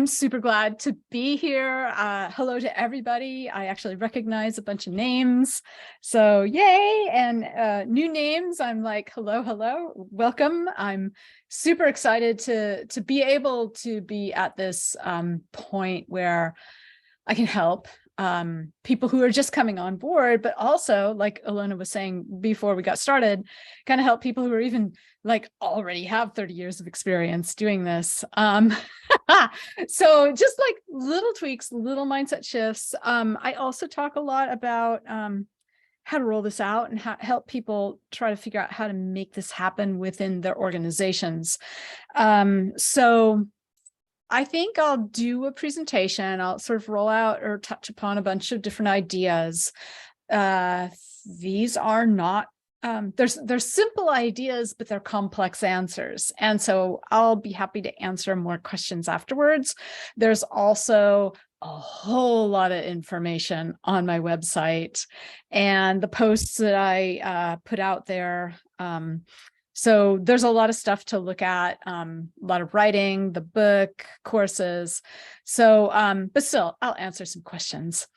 I'm super glad to be here. Hello to everybody. I actually recognize a bunch of names. So yay. And new names, I'm like, hello, hello, welcome. I'm super excited to be able to be at this point where I can help people who are just coming on board, but also, like Ilona was saying before we got started, kind of help people who are even like already have 30 years of experience doing this. So just like little tweaks, little mindset shifts. I also talk a lot about how to roll this out and help people try to figure out how to make this happen within their organizations. So I think I'll do a presentation. I'll sort of roll out or touch upon a bunch of different ideas. These are not, they're simple ideas, but they're complex answers. And so I'll be happy to answer more questions afterwards. There's also a whole lot of information on my website and the posts that I put out there. So there's a lot of stuff to look at, a lot of writing, the book, courses. So, but still, I'll answer some questions.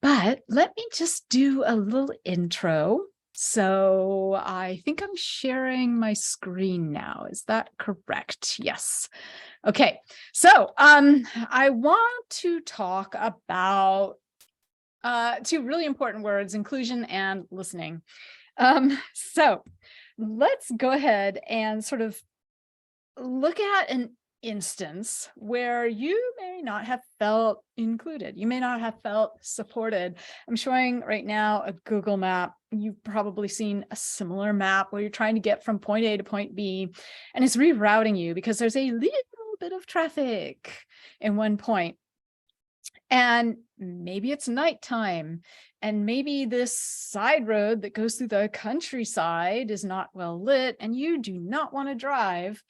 But let me just do a little intro. So I think I'm sharing my screen now. Is that correct? Yes. Okay. So I want to talk about two really important words, inclusion and listening. So let's go ahead and sort of look at an instance where you may not have felt included. You may not have felt supported. I'm showing right now a Google map. You've probably seen a similar map where you're trying to get from point A to point B, and it's rerouting you because there's a little bit of traffic in one point. And maybe it's nighttime, and maybe this side road that goes through the countryside is not well lit, and you do not want to drive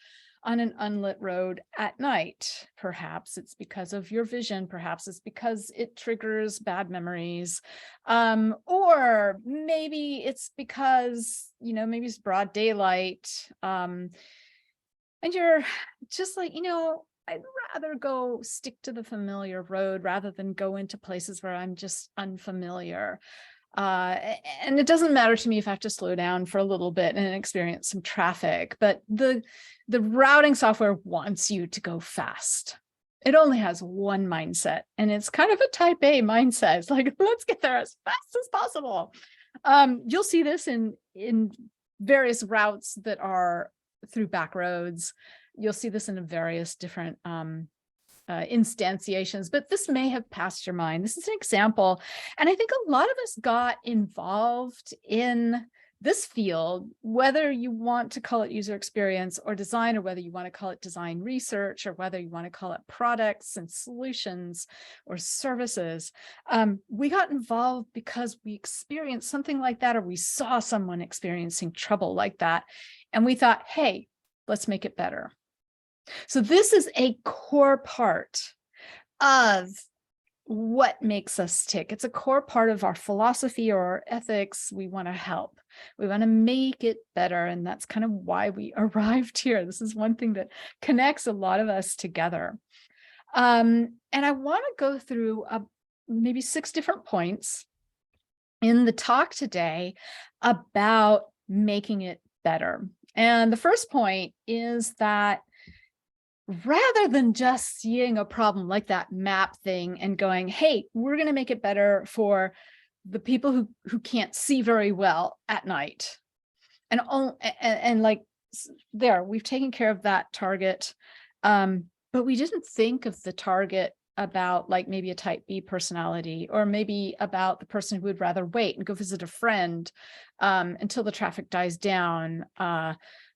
on an unlit road at night. Perhaps it's because of your vision. Perhaps it's because it triggers bad memories. Or maybe it's because, maybe it's broad daylight. And you're just like, I'd rather go stick to the familiar road rather than go into places where I'm just unfamiliar. And it doesn't matter to me if I have to slow down for a little bit and experience some traffic, but the routing software wants you to go fast. It only has one mindset, and it's kind of a type A mindset. It's like, let's get there as fast as possible. You'll see this in various routes that are through back roads. You'll see this in various different instantiations, but this may have passed your mind. This is an example. And I think a lot of us got involved in this field, whether you want to call it user experience or design, or whether you want to call it design research, or whether you want to call it products and solutions or services. We got involved because we experienced something like that, or we saw someone experiencing trouble like that. And we thought, hey, let's make it better. So this is a core part of what makes us tick. It's a core part of our philosophy or our ethics. We want to help. We want to make it better. And that's kind of why we arrived here. This is one thing that connects a lot of us together. And I want to go through maybe 6 different points in the talk today about making it better. And the first point is that rather than just seeing a problem like that map thing and going, hey, we're going to make it better for the people who can't see very well at night. And like there, we've taken care of that target. But we didn't think of the target about like maybe a type B personality, or maybe about the person who would rather wait and go visit a friend until the traffic dies down,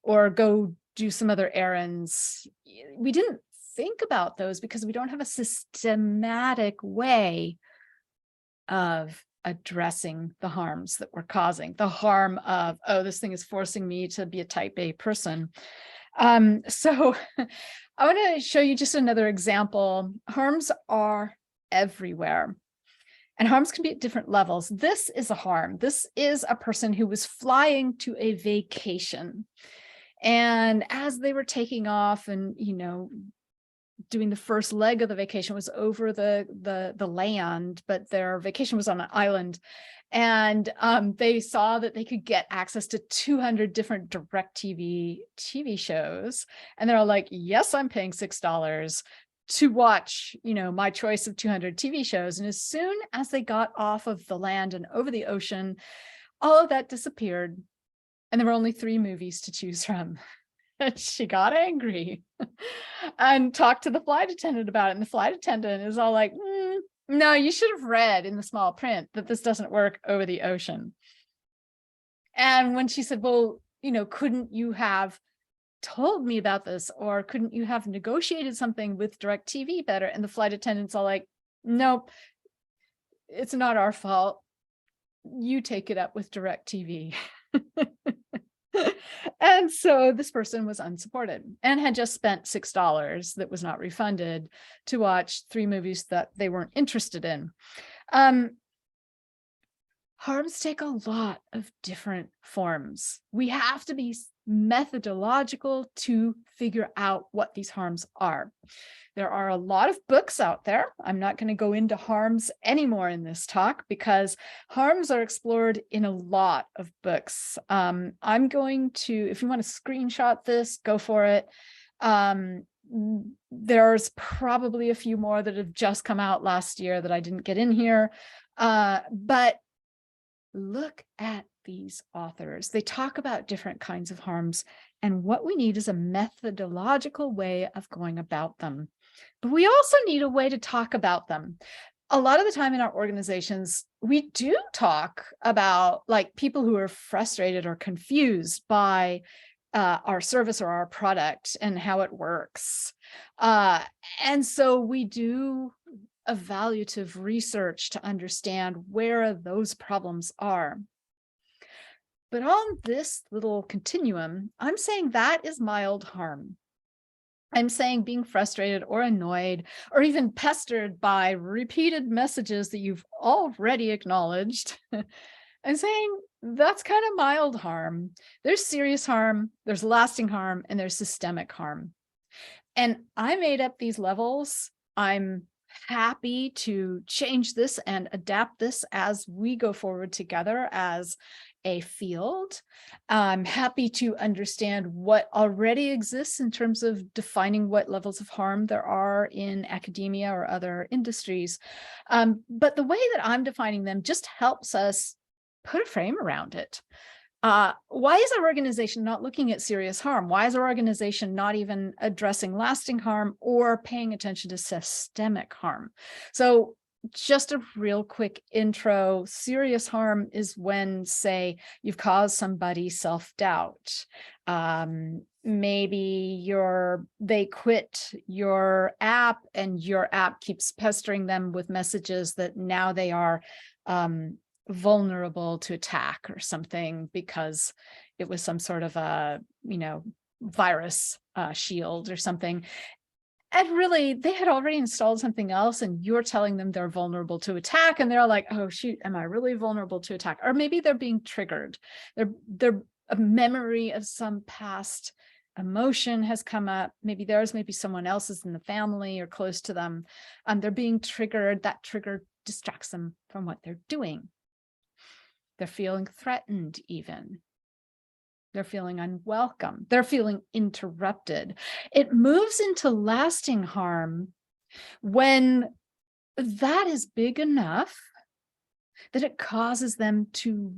or go do some other errands. We didn't think about those because we don't have a systematic way of addressing the harms that we're causing, the harm of, oh, this thing is forcing me to be a type A person. So I want to show you just another example. Harms are everywhere. And harms can be at different levels. This is a harm. This is a person who was flying to a vacation. And as they were taking off and, doing the first leg of the vacation was over the land, but their vacation was on an island. And they saw that they could get access to 200 different DirecTV TV shows. And they're all like, yes, I'm paying $6 to watch, my choice of 200 TV shows. And as soon as they got off of the land and over the ocean, all of that disappeared. And there were only 3 movies to choose from. And she got angry and talked to the flight attendant about it. And the flight attendant is all like, no, you should have read in the small print that this doesn't work over the ocean. And when she said, well, couldn't you have told me about this, or couldn't you have negotiated something with DirecTV better? And the flight attendant's all like, nope, it's not our fault. You take it up with DirecTV. And so this person was unsupported and had just spent $6 that was not refunded to watch 3 movies that they weren't interested in. Harms take a lot of different forms. We have to be methodological to figure out what these harms are. There are a lot of books out there. I'm not going to go into harms anymore in this talk because harms are explored in a lot of books. I'm going to, if you want to screenshot this, go for it. There's probably a few more that have just come out last year that I didn't get in here. But look at these authors. They talk about different kinds of harms, and what we need is a methodological way of going about them. But we also need a way to talk about them. A lot of the time in our organizations, we do talk about like people who are frustrated or confused by our service or our product and how it works. And so we do evaluative research to understand where those problems are. But on this little continuum, I'm saying that is mild harm. I'm saying being frustrated or annoyed or even pestered by repeated messages that you've already acknowledged. I'm saying that's kind of mild harm. There's serious harm, there's lasting harm, and there's systemic harm. And I made up these levels. I'm happy to change this and adapt this as we go forward together as a field. I'm happy to understand what already exists in terms of defining what levels of harm there are in academia or other industries. But the way that I'm defining them just helps us put a frame around it. Why is our organization not looking at serious harm? Why is our organization not even addressing lasting harm or paying attention to systemic harm? So just a real quick intro. Serious harm is when, say, you've caused somebody self-doubt. Maybe they quit your app and your app keeps pestering them with messages that now they are vulnerable to attack or something because it was some sort of a, virus shield or something. And really, they had already installed something else and you're telling them they're vulnerable to attack. And they're like, oh, shoot, am I really vulnerable to attack? Or maybe they're being triggered. They're a memory of some past emotion has come up. Maybe theirs, maybe someone else's in the family or close to them. They're being triggered. That trigger distracts them from what they're doing. They're feeling threatened even. They're feeling unwelcome. They're feeling interrupted. It moves into lasting harm when that is big enough that it causes them to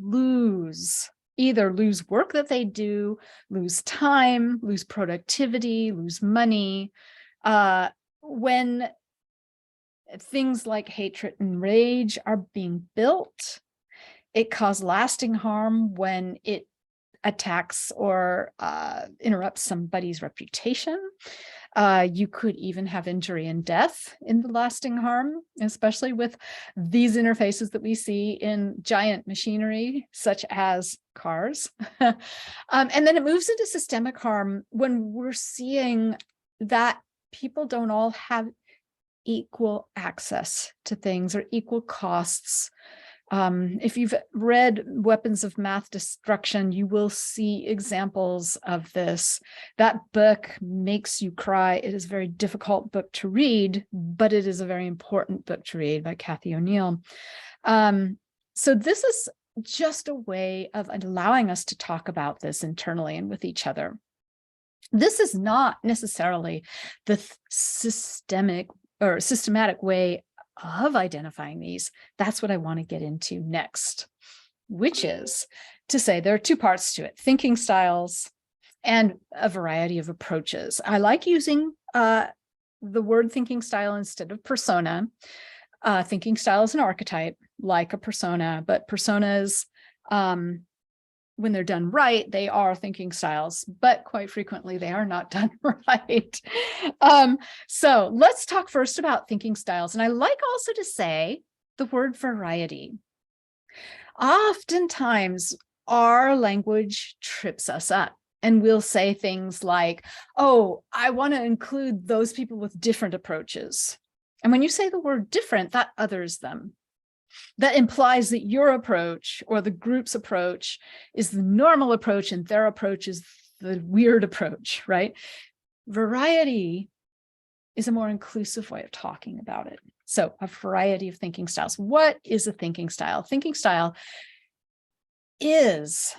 either lose work that they do, lose time, lose productivity, lose money. When things like hatred and rage are being built, it causes lasting harm when it attacks or interrupts somebody's reputation. You could even have injury and death in the lasting harm, especially with these interfaces that we see in giant machinery, such as cars. And then it moves into systemic harm when we're seeing that people don't all have equal access to things or equal costs. If you've read Weapons of Math Destruction, you will see examples of this. That book makes you cry. It is a very difficult book to read, but it is a very important book to read by Cathy O'Neill. So this is just a way of allowing us to talk about this internally and with each other. This is not necessarily the systematic way of identifying these. That's what I want to get into next, which is to say there are two parts to it: thinking styles and a variety of approaches. I like using the word thinking style instead of persona. Thinking style is an archetype like a persona, but personas, when they're done right, they are thinking styles, but quite frequently they are not done right. So let's talk first about thinking styles. And I like also to say the word variety. Oftentimes our language trips us up and we'll say things like, oh, I want to include those people with different approaches. And when you say the word different, that others them. That implies that your approach or the group's approach is the normal approach and their approach is the weird approach, right? Variety is a more inclusive way of talking about it. So a variety of thinking styles. What is a thinking style? Thinking style is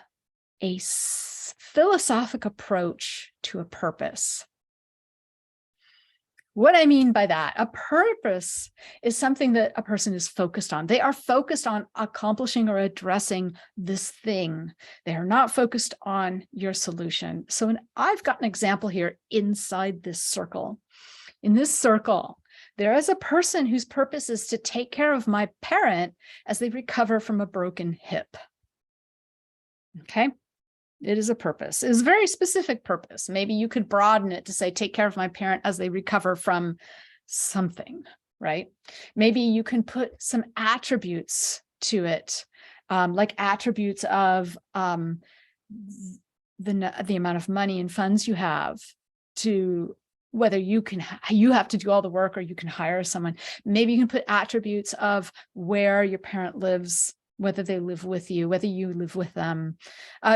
a philosophic approach to a purpose. What I mean by that, a purpose is something that a person is focused on. They are focused on accomplishing or addressing this thing. They are not focused on your solution. So I've got an example here inside this circle. In this circle, there is a person whose purpose is to take care of my parent as they recover from a broken hip. Okay. It is a purpose. It is a very specific purpose. Maybe you could broaden it to say, take care of my parent as they recover from something, right? Maybe you can put some attributes to it, like attributes of the amount of money and funds you have, to whether you have to do all the work or you can hire someone. Maybe you can put attributes of where your parent lives, whether they live with you, whether you live with them.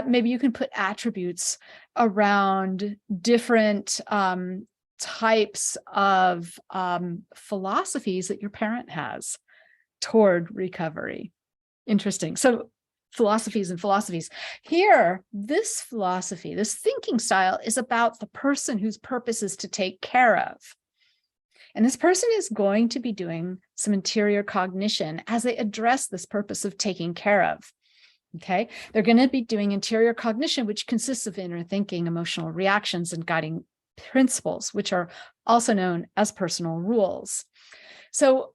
Maybe you can put attributes around different types of philosophies that your parent has toward recovery. Interesting. So philosophies and philosophies. Here, this philosophy, this thinking style is about the person whose purpose is to take care of. And this person is going to be doing some interior cognition as they address this purpose of taking care of. Okay, they're going to be doing interior cognition, which consists of inner thinking, emotional reactions, and guiding principles, which are also known as personal rules. So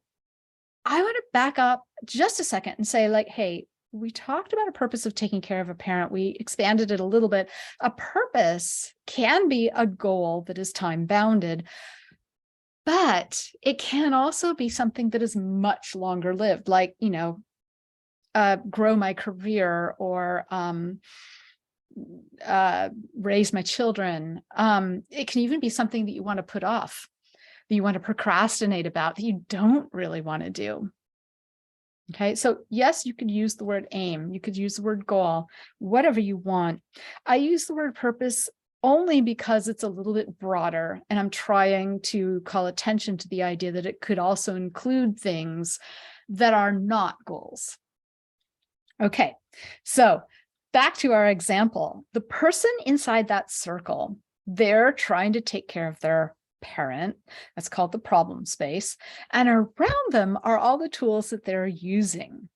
I want to back up just a second and say, like, hey, we talked about a purpose of taking care of a parent. We expanded it a little bit. A purpose can be a goal that is time bounded, but it can also be something that is much longer lived, like, grow my career or raise my children. It can even be something that you want to put off, that you want to procrastinate about, that you don't really want to do. Okay, so yes, you could use the word aim, you could use the word goal, whatever you want. I use the word purpose only because it's a little bit broader, and I'm trying to call attention to the idea that it could also include things that are not goals. Okay, so back to our example. The person inside that circle, they're trying to take care of their parent. That's called the problem space. And around them are all the tools that they're using.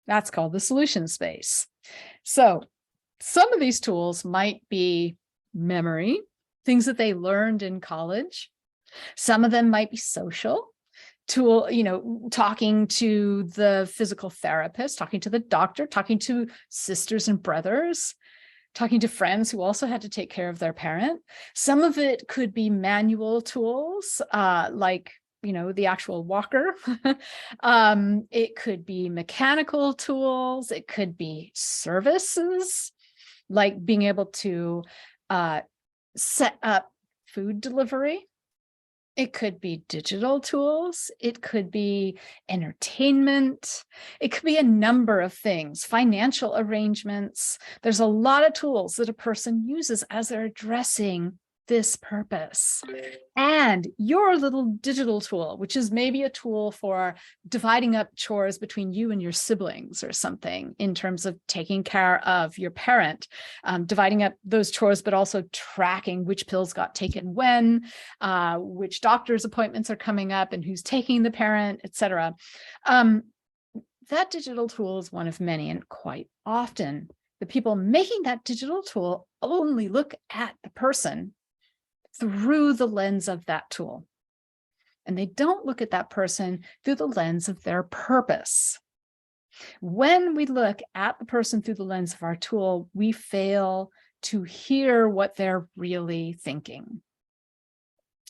That's called the solution space. So some of these tools might be memory, things that they learned in college. Some of them might be social, talking to the physical therapist, talking to the doctor, talking to sisters and brothers, talking to friends who also had to take care of their parent. Some of it could be manual tools, like the actual walker. It could be mechanical tools. It could be services, like being able to set up food delivery. It could be digital tools. It could be entertainment. It could be a number of things, financial arrangements. There's a lot of tools that a person uses as they're addressing this purpose. And your little digital tool, which is maybe a tool for dividing up chores between you and your siblings or something in terms of taking care of your parent, dividing up those chores, but also tracking which pills got taken when, which doctor's appointments are coming up and who's taking the parent, etc. That digital tool is one of many, and quite often the people making that digital tool only look at the person through the lens of that tool. And they don't look at that person through the lens of their purpose. When we look at the person through the lens of our tool, we fail to hear what they're really thinking.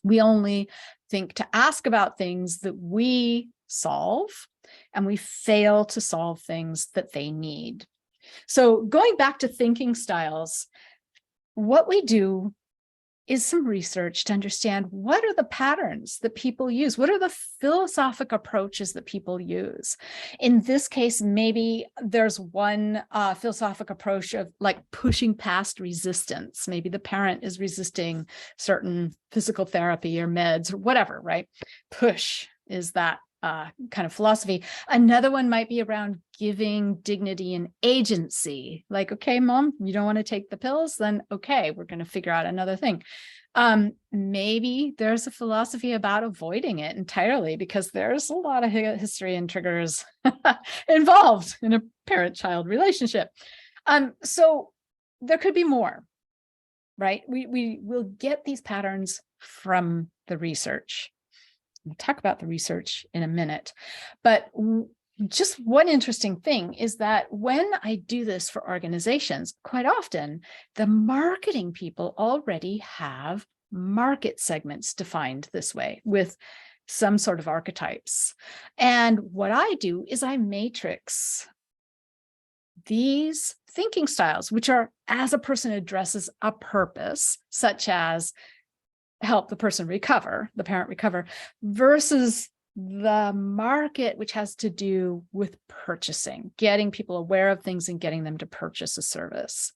We only think to ask about things that we solve, and we fail to solve things that they need. So going back to thinking styles, what we do is some research to understand what are the patterns that people use? What are the philosophic approaches that people use? In this case, maybe there's one philosophic approach of like pushing past resistance. Maybe the parent is resisting certain physical therapy or meds or whatever, right? Push is that kind of philosophy. Another one might be around giving dignity and agency. Like, okay, mom, you don't want to take the pills? Then okay, we're going to figure out another thing. Maybe there's a philosophy about avoiding it entirely because there's a lot of history and triggers involved in a parent-child relationship. So there could be more, right? We will get these patterns from the research. We'll talk about the research in a minute, but just one interesting thing is that when I do this for organizations, quite often the marketing people already have market segments defined this way with some sort of archetypes. And what I do is I matrix these thinking styles, which are as a person addresses a purpose, such as help the person recover, the parent recover, versus the market, which has to do with purchasing, getting people aware of things and getting them to purchase a service.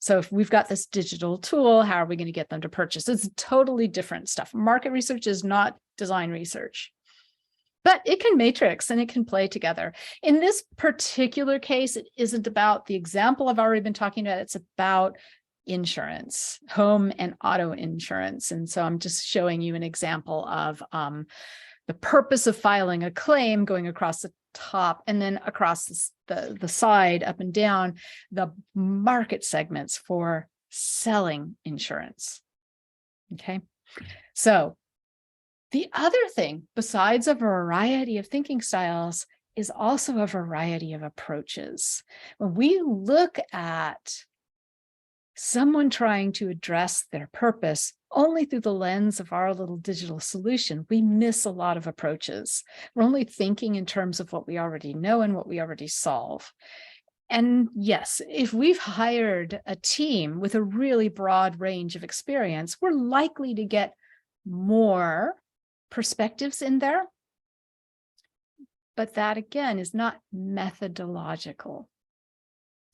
So if we've got this digital tool, how are we going to get them to purchase? It's totally different stuff. Market research is not design research, but it can matrix and it can play together. In this particular case, it isn't about the example I've already been talking about. It's about insurance, home and auto insurance. And so I'm just showing you an example of the purpose of filing a claim going across the top and then across the side, up and down, the market segments for selling insurance. Okay. So the other thing, besides a variety of thinking styles, is also a variety of approaches. When we look at someone trying to address their purpose only through the lens of our little digital solution, we miss a lot of approaches. We're only thinking in terms of what we already know and what we already solve. And yes, if we've hired a team with a really broad range of experience, we're likely to get more perspectives in there. But that, again, is not methodological.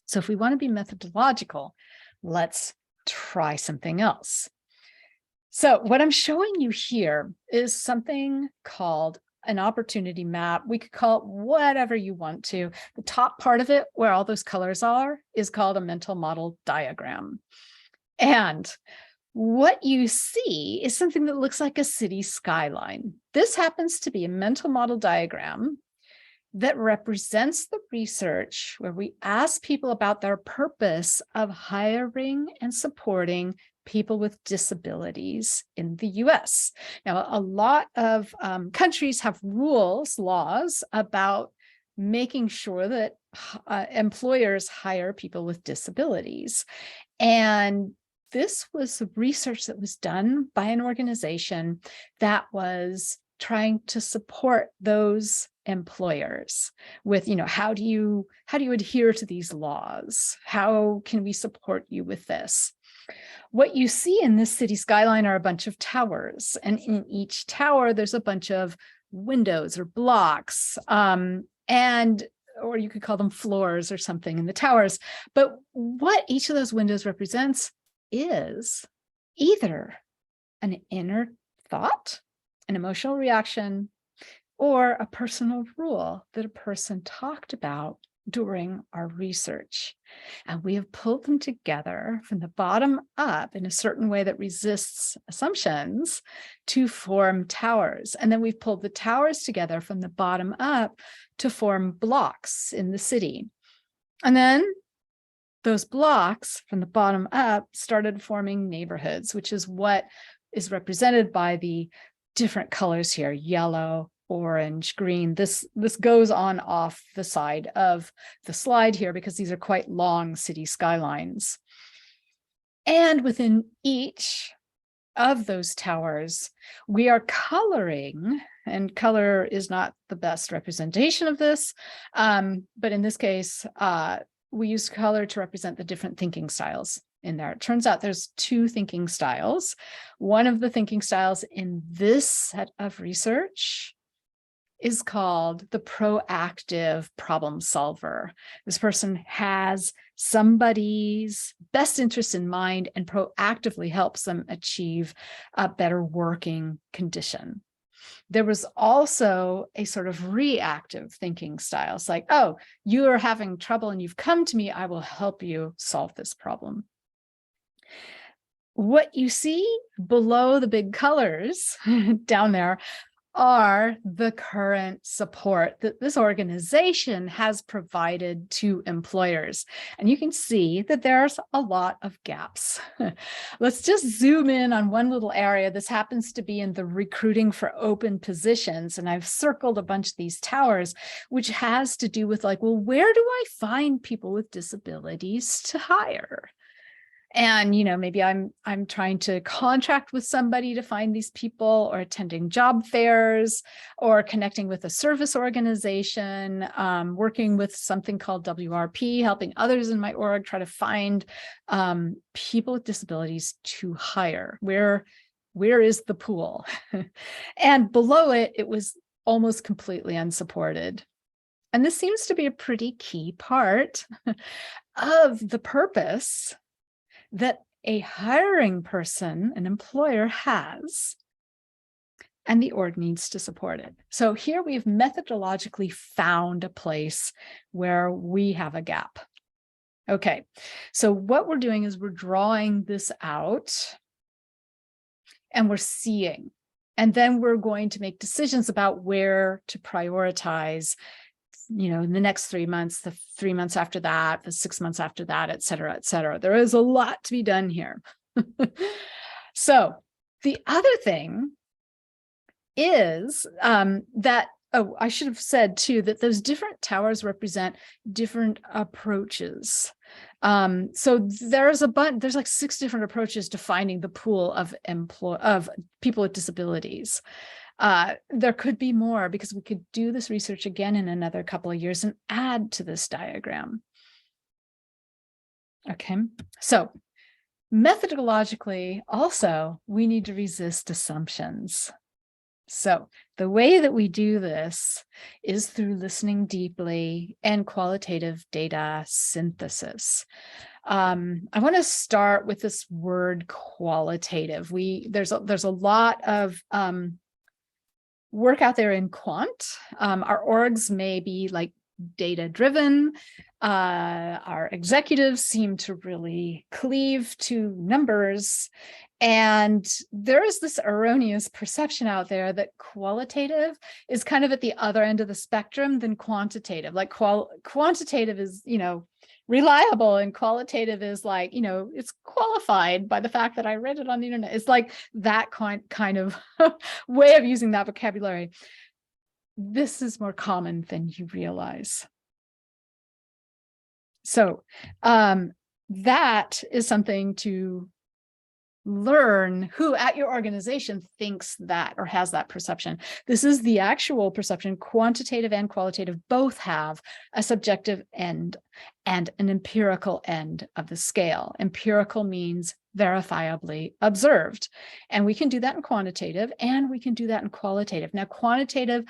So if we want to be methodological, let's try something else. So what I'm showing you here is something called an opportunity map. We could call it whatever you want to. The top part of it, where all those colors are, is called a mental model diagram. And what you see is something that looks like a city skyline. This happens to be a mental model diagram that represents the research where we ask people about their purpose of hiring and supporting people with disabilities in the US. Now, a lot of countries have laws about making sure that employers hire people with disabilities. And this was research that was done by an organization that was trying to support those employers with, how do you adhere to these laws? How can we support you with this? What you see in this city skyline are a bunch of towers, and in each tower, there's a bunch of windows or blocks, or you could call them floors or something in the towers. But what each of those windows represents is either an inner thought, an emotional reaction, or a personal rule that a person talked about during our research. And we have pulled them together from the bottom up in a certain way that resists assumptions to form towers. And then we've pulled the towers together from the bottom up to form blocks in the city. And then those blocks from the bottom up started forming neighborhoods, which is what is represented by the different colors here: yellow, orange, green. This goes on off the side of the slide here because these are quite long city skylines. And within each of those towers, we are coloring, and color is not the best representation of this, but in this case, we use color to represent the different thinking styles in there. It turns out there's two thinking styles. One of the thinking styles in this set of research is called the proactive problem solver. This person has somebody's best interest in mind and proactively helps them achieve a better working condition. There was also a sort of reactive thinking style. It's like, oh, you are having trouble and you've come to me, I will help you solve this problem. What you see below the big colors down there are the current support that this organization has provided to employers. And you can see that there's a lot of gaps. Let's just zoom in on one little area. This happens to be in the recruiting for open positions. And I've circled a bunch of these towers, which has to do with like, well, where do I find people with disabilities to hire? And, you know, maybe I'm trying to contract with somebody to find these people, or attending job fairs, or connecting with a service organization, working with something called WRP, helping others in my org try to find people with disabilities to hire. Where is the pool? And below it, it was almost completely unsupported. And this seems to be a pretty key part of the purpose that a hiring person, an employer, has, and the org needs to support it. So here we've methodologically found a place where we have a gap. Okay, so what we're doing is we're drawing this out and we're seeing, and then we're going to make decisions about where to prioritize, you know, in the next 3 months, the 3 months after that, the 6 months after that, et cetera, et cetera. There is a lot to be done here. So the other thing is that, oh, I should have said too, that those different towers represent different approaches. So there's like 6 different approaches to finding the pool of people with disabilities. There could be more, because we could do this research again in another couple of years and add to this diagram. Okay, so methodologically also, we need to resist assumptions. So the way that we do this is through listening deeply and qualitative data synthesis. I want to start with this word qualitative. There's a lot of work out there in quant. Our orgs may be like data driven. Our executives seem to really cleave to numbers. And there is this erroneous perception out there that qualitative is kind of at the other end of the spectrum than quantitative. Like quantitative is, you know, reliable, and qualitative is like, you know, it's qualified by the fact that I read it on the internet. It's like that kind of way of using that vocabulary. This is more common than you realize. So that is something to learn. Who at your organization thinks that or has that perception? This is the actual perception. Quantitative and qualitative both have a subjective end and an empirical end of the scale. Empirical means verifiably observed. And we can do that in quantitative, and we can do that in qualitative. Now, quantitative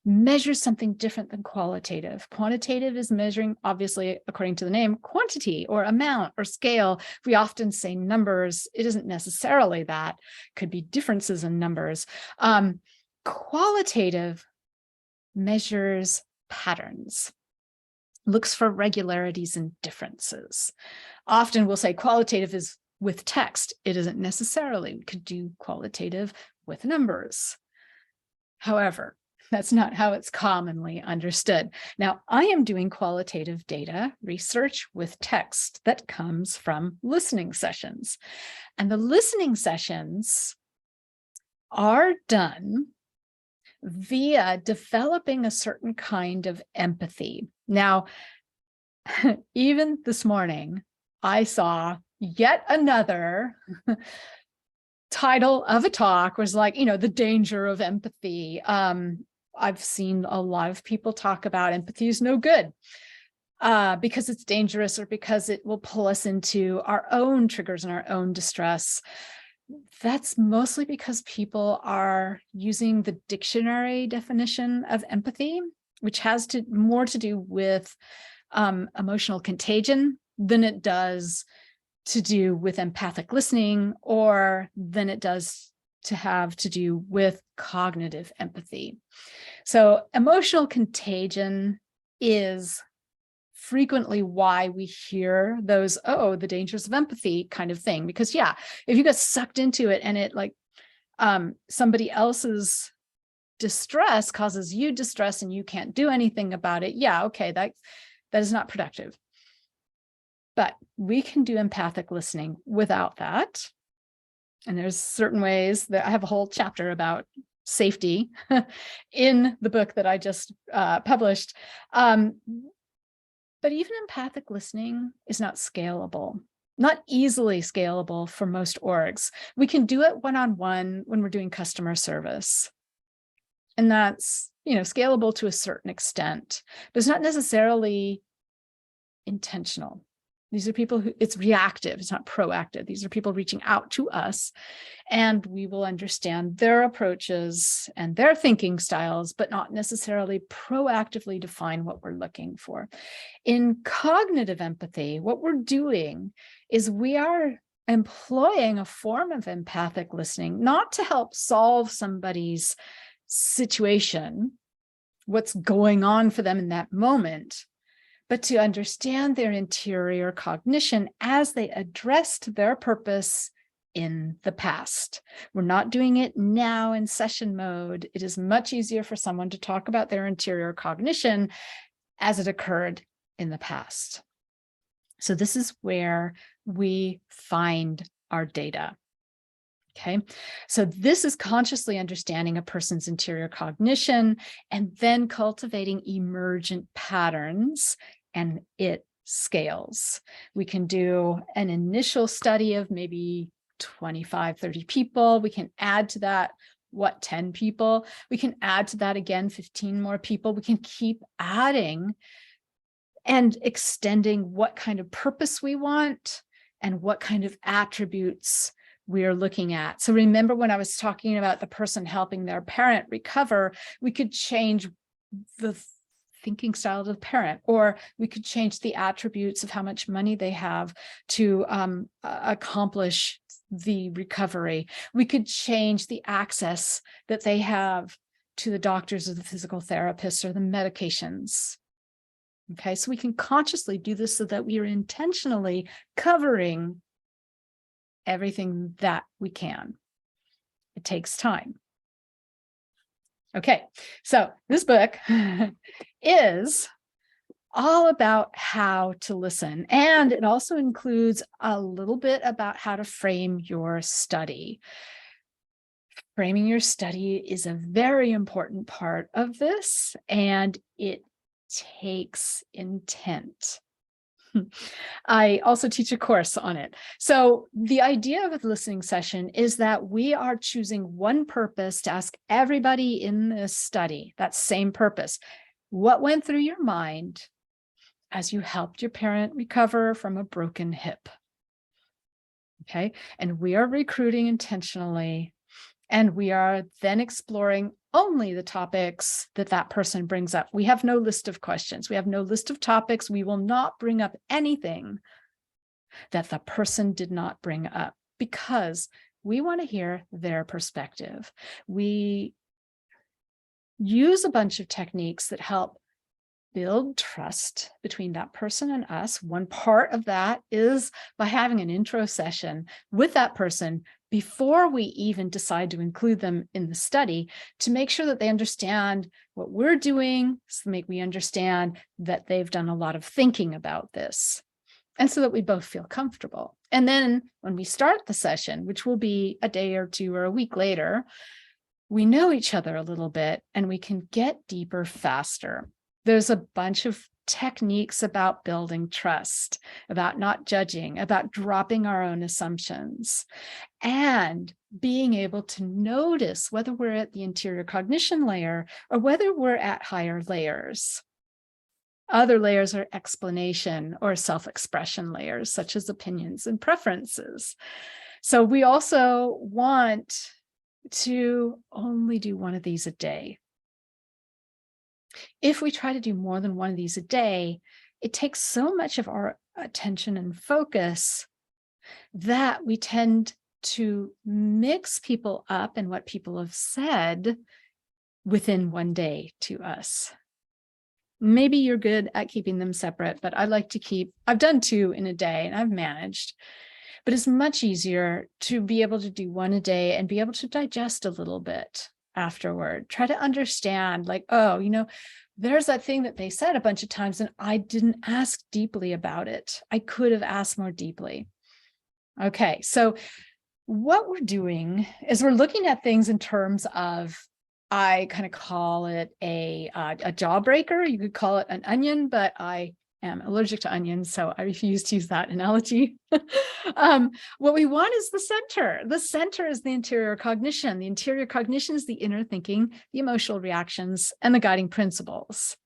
measures something different than qualitative. Quantitative is measuring, obviously, according to the name, quantity or amount or scale. We often say numbers. It isn't necessarily that. It could be differences in numbers. Qualitative measures patterns, looks for regularities and differences. Often we'll say qualitative is with text. It isn't necessarily. We could do qualitative with numbers. However, that's not how it's commonly understood. Now, I am doing qualitative data research with text that comes from listening sessions. And the listening sessions are done via developing a certain kind of empathy. Now, even this morning, I saw yet another title of a talk was like, the danger of empathy. I've seen a lot of people talk about empathy is no good because it's dangerous or because it will pull us into our own triggers and our own distress. That's mostly because people are using the dictionary definition of empathy, which has more to do with emotional contagion than it does to do with empathic listening, or than it does to have to do with cognitive empathy. So emotional contagion is frequently why we hear those, oh, the dangers of empathy kind of thing. Because yeah, if you get sucked into it and it somebody else's distress causes you distress and you can't do anything about it, yeah, okay, that is not productive. But we can do empathic listening without that. And there's certain ways that I have a whole chapter about safety in the book that I just published. But even empathic listening is not scalable, not easily scalable for most orgs. We can do it one-on-one when we're doing customer service. And that's, scalable to a certain extent, but it's not necessarily intentional. These are people who, it's reactive, it's not proactive. These are people reaching out to us, and we will understand their approaches and their thinking styles, but not necessarily proactively define what we're looking for. In cognitive empathy, what we're doing is we are employing a form of empathic listening, not to help solve somebody's situation, what's going on for them in that moment, but to understand their interior cognition as they addressed their purpose in the past. We're not doing it now in session mode. It is much easier for someone to talk about their interior cognition as it occurred in the past. So this is where we find our data. Okay, so this is consciously understanding a person's interior cognition and then cultivating emergent patterns, and it scales. We can do an initial study of maybe 25, 30 people. We can add to that, 10 people? We can add to that again, 15 more people. We can keep adding and extending what kind of purpose we want and what kind of attributes we're looking at. So remember when I was talking about the person helping their parent recover, we could change the thinking style of the parent, or we could change the attributes of how much money they have to accomplish the recovery. We could change the access that they have to the doctors or the physical therapists or the medications. Okay, so we can consciously do this so that we are intentionally covering everything that we can. It takes time. Okay, so this book is all about how to listen, and it also includes a little bit about how to frame your study. Framing your study is a very important part of this, and it takes intent. I also teach a course on it. So the idea of a listening session is that we are choosing one purpose to ask everybody in this study, that same purpose. What went through your mind as you helped your parent recover from a broken hip? Okay. And we are recruiting intentionally. And we are then exploring only the topics that that person brings up. We have no list of questions. We have no list of topics. We will not bring up anything that the person did not bring up because we want to hear their perspective. We use a bunch of techniques that help build trust between that person and us. One part of that is by having an intro session with that person before we even decide to include them in the study, to make sure that they understand what we're doing, so make we understand that they've done a lot of thinking about this, and so that we both feel comfortable. And then when we start the session, which will be a day or two or a week later, we know each other a little bit and we can get deeper faster. There's a bunch of techniques about building trust, about not judging, about dropping our own assumptions, and being able to notice whether we're at the interior cognition layer or whether we're at higher layers. Other layers are explanation or self-expression layers, such as opinions and preferences. So we also want to only do one of these a day. If we try to do more than one of these a day, it takes so much of our attention and focus that we tend to mix people up and what people have said within one day to us. Maybe you're good at keeping them separate, but I like to keep, I've done 2 in a day and I've managed, but it's much easier to be able to do 1 a day and be able to digest a little bit afterward. Try to understand, like, oh, there's that thing that they said a bunch of times and I didn't ask deeply about it. I could have asked more deeply. Okay, so what we're doing is we're looking at things in terms of, I kind of call it a jawbreaker. You could call it an onion, but I am allergic to onions, so I refuse to use that analogy. What we want is the center. The center is the interior cognition. The interior cognition is the inner thinking, the emotional reactions, and the guiding principles.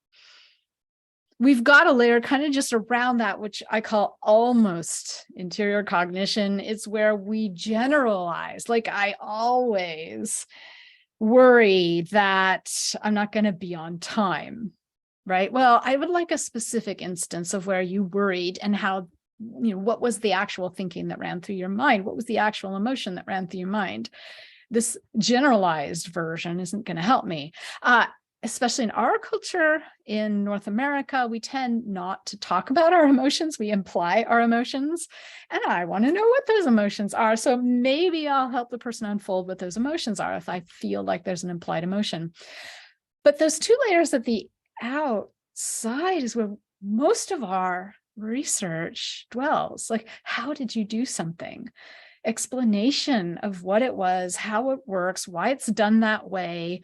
We've got a layer kind of just around that, which I call almost interior cognition. It's where we generalize, like I always worry that I'm not going to be on time, right? Well, I would like a specific instance of where you worried and how, what was the actual thinking that ran through your mind? What was the actual emotion that ran through your mind? This generalized version isn't going to help me. Especially in our culture in North America, we tend not to talk about our emotions. We imply our emotions. And I want to know what those emotions are. So maybe I'll help the person unfold what those emotions are if I feel like there's an implied emotion. But those 2 layers at the outside is where most of our research dwells. Like, how did you do something? Explanation of what it was, how it works, why it's done that way,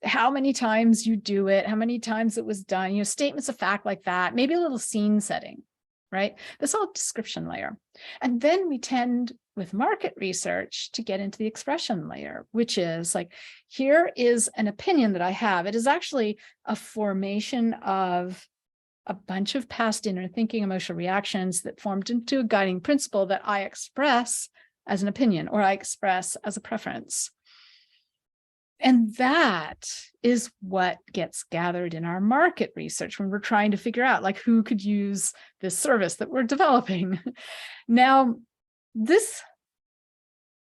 how many times you do it, how many times it was done, statements of fact like that, maybe a little scene setting, right? This whole description layer. And then we tend with market research to get into the expression layer, which is like, here is an opinion that I have. It is actually a formation of a bunch of past inner thinking, emotional reactions that formed into a guiding principle that I express as an opinion or I express as a preference. And that is what gets gathered in our market research when we're trying to figure out, like, who could use this service that we're developing. Now, this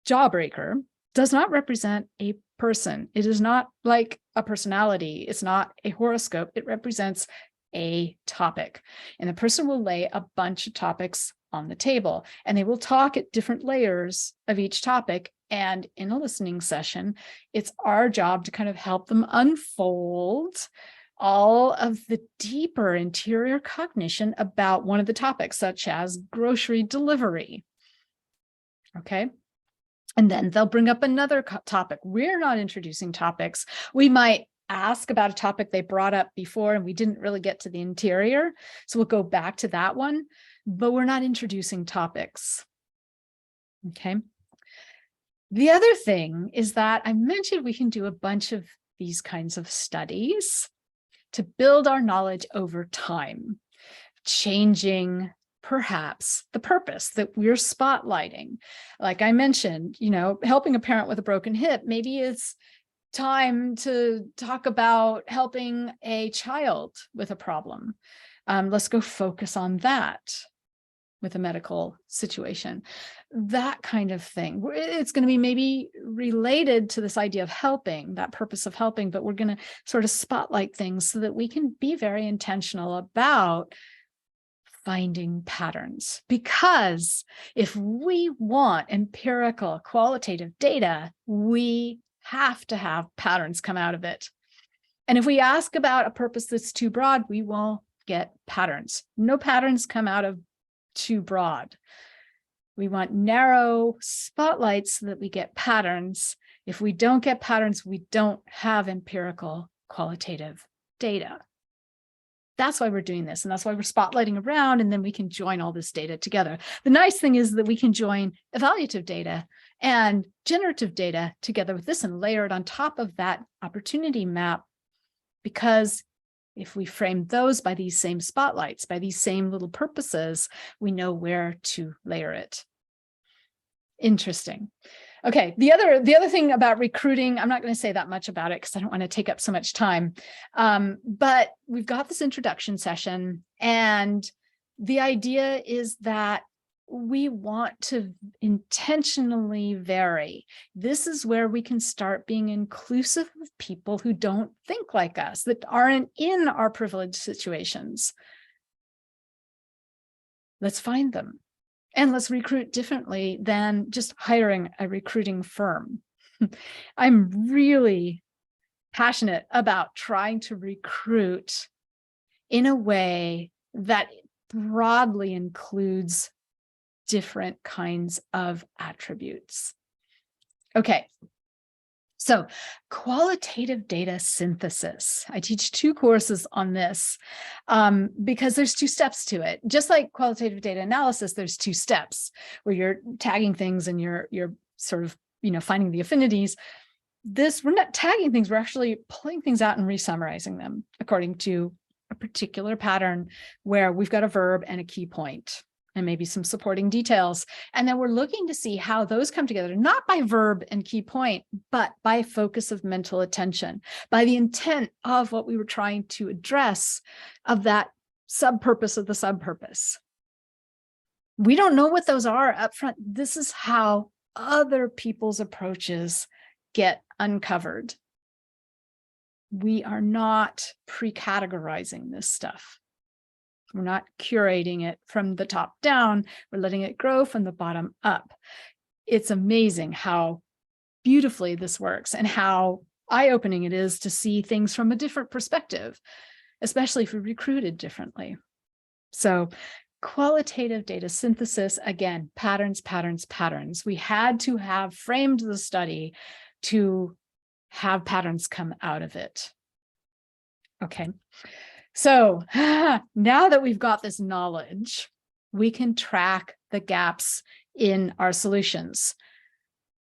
jawbreaker does not represent a person. It is not like a personality. It's not a horoscope. It represents a topic. And the person will lay a bunch of topics on the table, and they will talk at different layers of each topic. And in a listening session, it's our job to kind of help them unfold all of the deeper interior cognition about one of the topics, such as grocery delivery. Okay. And then they'll bring up another topic. We're not introducing topics. We might ask about a topic they brought up before and we didn't really get to the interior. So we'll go back to that one, but we're not introducing topics. Okay. The other thing is that I mentioned we can do a bunch of these kinds of studies to build our knowledge over time, changing perhaps the purpose that we're spotlighting. Like I mentioned, helping a parent with a broken hip, maybe it's time to talk about helping a child with a problem. Let's go focus on that with a medical situation, that kind of thing. It's going to be maybe related to this idea of helping, that purpose of helping, but we're going to sort of spotlight things so that we can be very intentional about finding patterns. Because if we want empirical qualitative data, we have to have patterns come out of it. And if we ask about a purpose that's too broad, we won't get patterns. No patterns come out of too broad. We want narrow spotlights so that we get patterns. If we don't get patterns, we don't have empirical qualitative data. That's why we're doing this. And that's why we're spotlighting around, and then we can join all this data together. The nice thing is that we can join evaluative data and generative data together with this and layer it on top of that opportunity map, because if we frame those by these same spotlights, by these same little purposes, we know where to layer it. Interesting. Okay, the other thing about recruiting, I'm not going to say that much about it because I don't want to take up so much time. But we've got this introduction session, and the idea is that we want to intentionally vary. This is where we can start being inclusive of people who don't think like us, that aren't in our privileged situations. Let's find them. And let's recruit differently than just hiring a recruiting firm. I'm really passionate about trying to recruit in a way that broadly includes different kinds of attributes. Okay, so qualitative data synthesis. I teach 2 courses on this because there's 2 steps to it. Just like qualitative data analysis, there's 2 steps where you're tagging things and you're sort of finding the affinities. This, we're not tagging things, we're actually pulling things out and resummarizing them according to a particular pattern where we've got a verb and a key point, and maybe some supporting details. And then we're looking to see how those come together, not by verb and key point, but by focus of mental attention, by the intent of what we were trying to address, of that sub-purpose of the sub-purpose. We don't know what those are up front. This is how other people's approaches get uncovered. We are not pre-categorizing this stuff. We're not curating it from the top down. We're letting it grow from the bottom up. It's amazing how beautifully this works and how eye-opening it is to see things from a different perspective, especially if we recruited differently. So qualitative data synthesis, again, patterns, patterns, patterns. We had to have framed the study to have patterns come out of it. Okay. So now that we've got this knowledge, we can track the gaps in our solutions.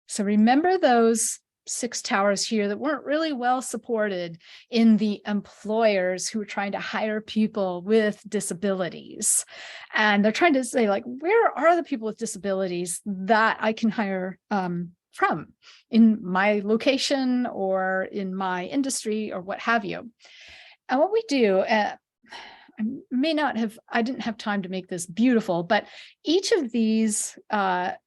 So remember those 6 towers here that weren't really well supported in the employers who were trying to hire people with disabilities. And they're trying to say, like, where are the people with disabilities that I can hire from in my location or in my industry or what have you? And what we do, I didn't have time to make this beautiful, but each of these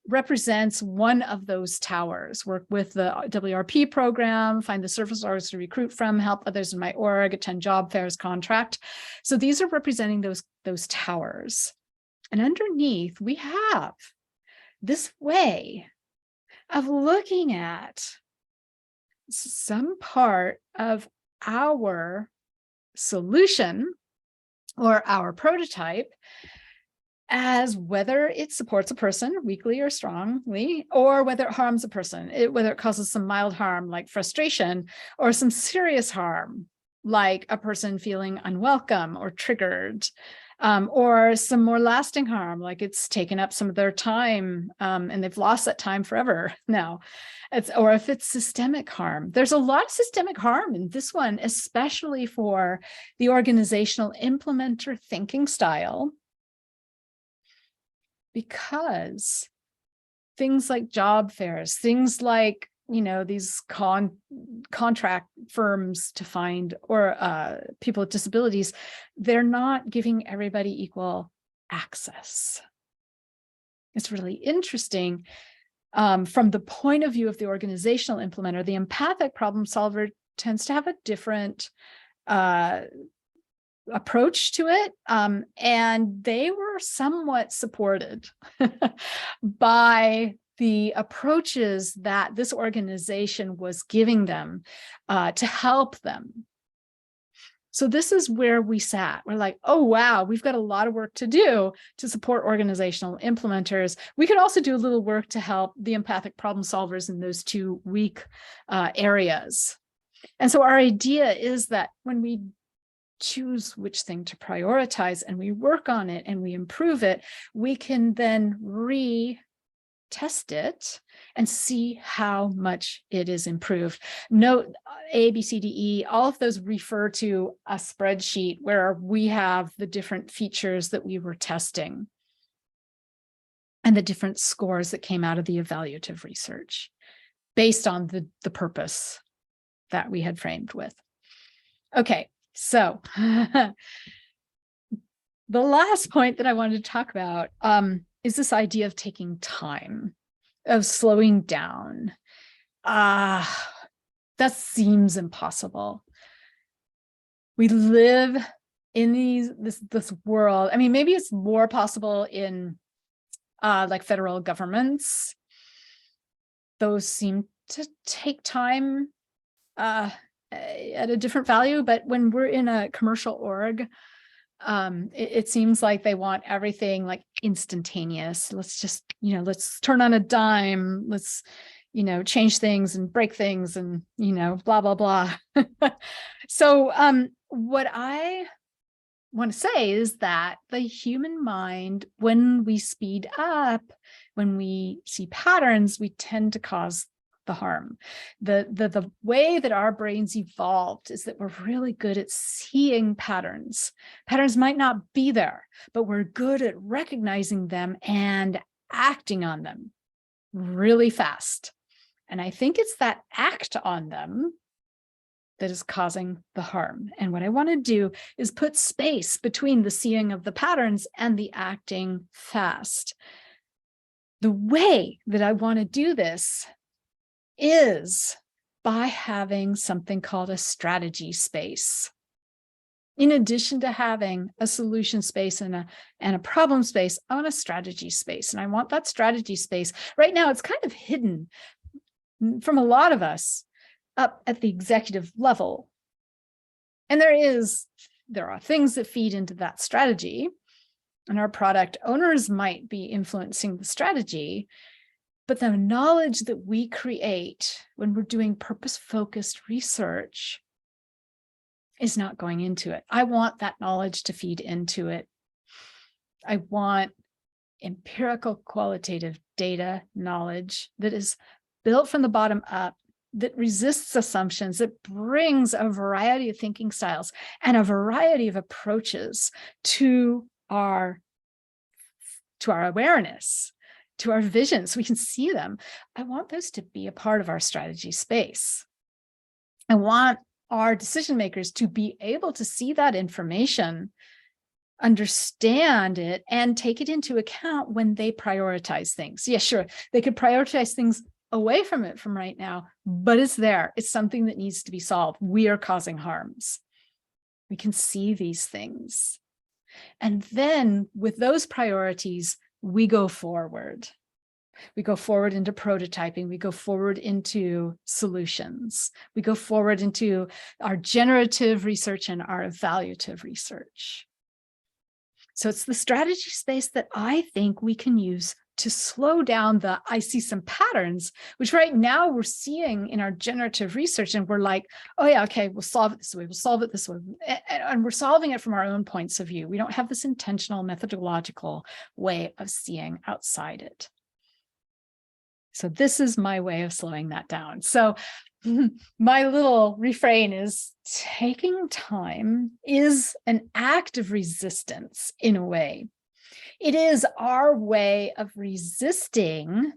represents one of those towers. Work with the WRP program, find the service orgs to recruit from, help others in my org, attend job fairs, contract. So these are representing those towers. And underneath, we have this way of looking at some part of our solution or our prototype as whether it supports a person weakly or strongly, or whether it harms a person, whether it causes some mild harm like frustration, or some serious harm like a person feeling unwelcome or triggered, or some more lasting harm like it's taken up some of their time and they've lost that time forever now. Or if it's systemic harm. There's a lot of systemic harm in this one, especially for the organizational implementer thinking style because things like job fairs, things like, these contract firms to find or people with disabilities, they're not giving everybody equal access. It's really interesting. From the point of view of the organizational implementer, the empathic problem solver tends to have a different approach to it. And they were somewhat supported by the approaches that this organization was giving them to help them. So this is where we sat. We're like, oh, wow, we've got a lot of work to do to support organizational implementers. We could also do a little work to help the empathic problem solvers in those two weak areas. And so our idea is that when we choose which thing to prioritize and we work on it and we improve it, we can then test it and see how much it is improved. Note A, B, C, D, E, all of those refer to a spreadsheet where we have the different features that we were testing and the different scores that came out of the evaluative research based on the purpose that we had framed with. Okay, so the last point that I wanted to talk about is this idea of taking time, of slowing down. That seems impossible. We live in this world. I mean, maybe it's more possible in like federal governments. Those seem to take time at a different value, but when we're in a commercial org, it seems like they want everything like instantaneous. Let's just, let's turn on a dime. Let's, change things and break things and, blah, blah, blah. So what I want to say is that the human mind, when we speed up, when we see patterns, we tend to cause the harm. The way that our brains evolved is that we're really good at seeing patterns. Patterns might not be there, but we're good at recognizing them and acting on them really fast. And I think it's that act on them that is causing the harm. And what I want to do is put space between the seeing of the patterns and the acting fast. The way that I want to do this is by having something called a strategy space. In addition to having a solution space and a problem space, I want a strategy space. And I want that strategy space. Right now, it's kind of hidden from a lot of us up at the executive level. And there are things that feed into that strategy. And our product owners might be influencing the strategy. But the knowledge that we create when we're doing purpose-focused research is not going into it. I want that knowledge to feed into it. I want empirical qualitative data knowledge that is built from the bottom up, that resists assumptions, that brings a variety of thinking styles and a variety of approaches to our awareness, to our vision, so we can see them. I want those to be a part of our strategy space. I want our decision makers to be able to see that information, understand it, and take it into account when they prioritize things. Yeah, sure, they could prioritize things away from it from right now, but it's there. It's something that needs to be solved. We are causing harms. We can see these things. And then with those priorities, we go forward. We go forward into prototyping. We go forward into solutions. We go forward into our generative research and our evaluative research. So it's the strategy space that I think we can use to slow down I see some patterns, which right now we're seeing in our generative research, and we're like, oh yeah, okay, we'll solve it this way, we'll solve it this way. And we're solving it from our own points of view. We don't have this intentional methodological way of seeing outside it. So this is my way of slowing that down. So my little refrain is taking time is an act of resistance in a way. It is our way of resisting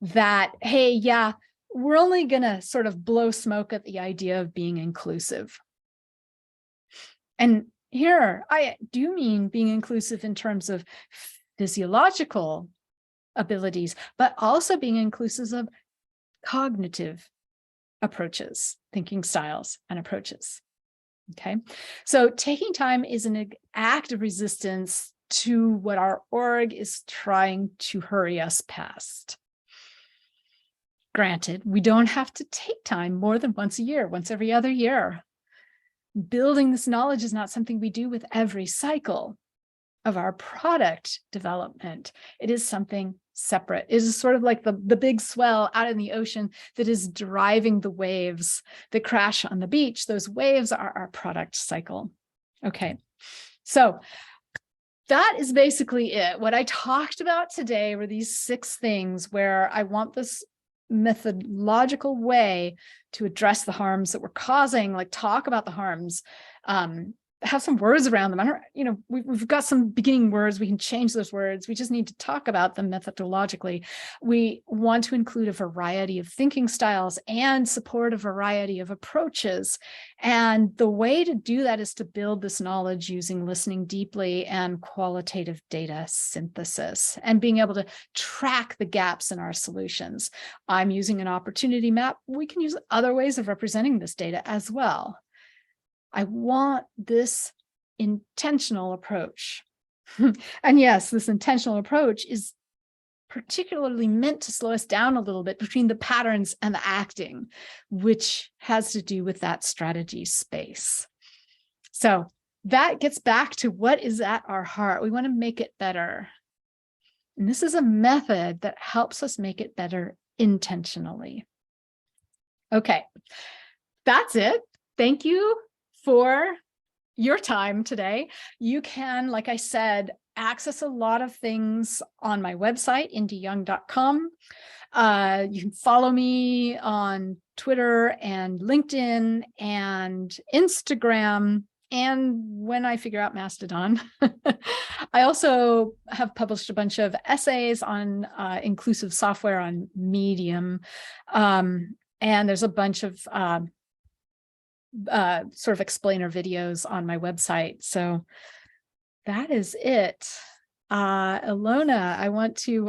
that, hey, yeah, we're only going to sort of blow smoke at the idea of being inclusive. And here, I do mean being inclusive in terms of physiological abilities, but also being inclusive of cognitive approaches, thinking styles and approaches. Okay, so taking time is an act of resistance to what our org is trying to hurry us past. Granted, we don't have to take time more than once a year, once every other year. Building this knowledge is not something we do with every cycle of our product development. It is something separate. It is sort of like the big swell out in the ocean that is driving the waves that crash on the beach. Those waves are our product cycle. Okay, so that is basically it. What I talked about today were these 6 things where I want this methodological way to address the harms that we're causing, like talk about the harms, have some words around them. I don't, you know, we've got some beginning words. We can change those words. We just need to talk about them methodologically. We want to include a variety of thinking styles and support a variety of approaches. And the way to do that is to build this knowledge using listening deeply and qualitative data synthesis and being able to track the gaps in our solutions. I'm using an opportunity map. We can use other ways of representing this data as well. I want this intentional approach. And yes, this intentional approach is particularly meant to slow us down a little bit between the patterns and the acting, which has to do with that strategy space. So that gets back to what is at our heart. We want to make it better. And this is a method that helps us make it better intentionally. Okay, that's it. Thank you for your time today. You can, like I said, access a lot of things on my website, indiyoung.com. You can follow me on Twitter and LinkedIn and Instagram, and when I figure out Mastodon. I also have published a bunch of essays on inclusive software on Medium. And there's a bunch of sort of explainer videos on my website. So that is it. Ilona, I want to